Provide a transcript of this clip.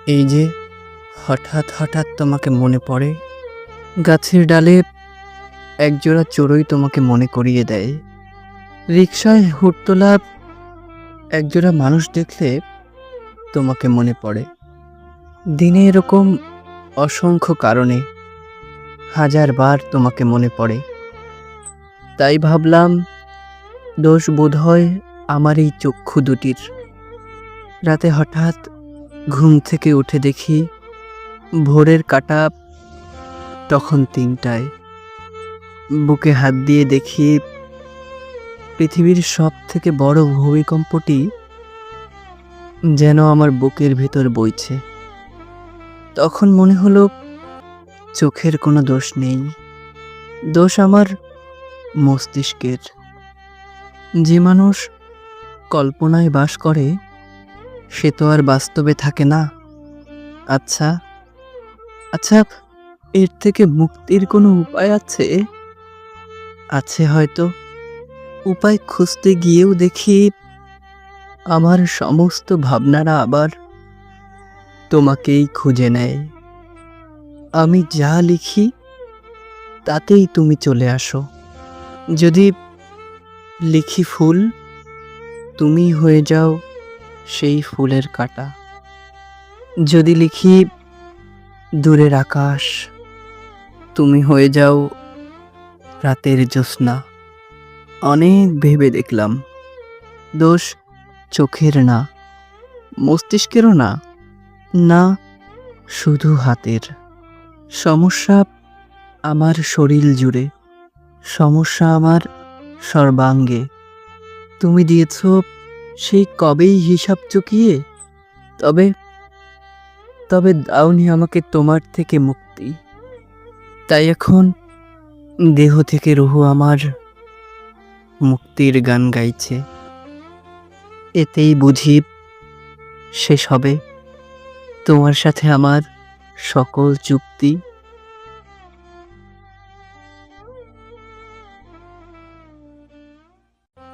এই যে হঠাৎ হঠাৎ তোমাকে মনে পড়ে, গাছের ডালে একজোড়া চড়ুই তোমাকে মনে করিয়ে দেয়, রিকশায় হুড়তোলা একজোড়া মানুষ দেখলে তোমাকে মনে পড়ে। দিনে এরকম অসংখ্য কারণে হাজারবার তোমাকে মনে পড়ে। তাই ভাবলাম দোষ বোধহয় আমার এই চক্ষু দুটির। রাতে হঠাৎ ঘুম থেকে উঠে দেখি ভোরের কাঁটা তখন ৩টায়। বুকে হাত দিয়ে দেখি পৃথিবীর সব থেকে বড় ভূমিকম্পটি যেন আমার বুকের ভিতর বইছে। তখন মনে হলো চোখের কোনো দোষ নেই, দোষ আমার মস্তিষ্কের। যে মানুষ কল্পনায় বাস করে সে তো আর বাস্তবে থাকে না। আচ্ছা আচ্ছা, এর থেকে মুক্তির কোনো উপায় আছে? আছে হয়তো। উপায় খুঁজতে গিয়েও দেখি আমার সমস্ত ভাবনারা আবার তোমাকেই খুঁজে নেয়। আমি যা লিখি তাতেই তুমি চলে আসো। যদি লিখি ফুল, তুমি হয়ে যাও সেই ফুলের কাঁটা। যদি লিখি দূরের আকাশ, তুমি হয়ে যাও রাতের জ্যোৎস্না। অনেক ভেবে দেখলাম দোষ চোখের না, মস্তিষ্কেরও না, না শুধু হাতের। সমস্যা আমার শরীর জুড়ে, সমস্যা আমার সর্বাঙ্গে। তুমি দিয়েছ সেই কবেই হিসাব চুকিয়ে, তবে তবে দাওনি আমাকে তোমার থেকে মুক্তি। তাই এখন দেহ থেকে রুহু আমার মুক্তির গান গাইছে। এতেই বুঝি শেষ হবে তোমার সাথে আমার সকল চুক্তি।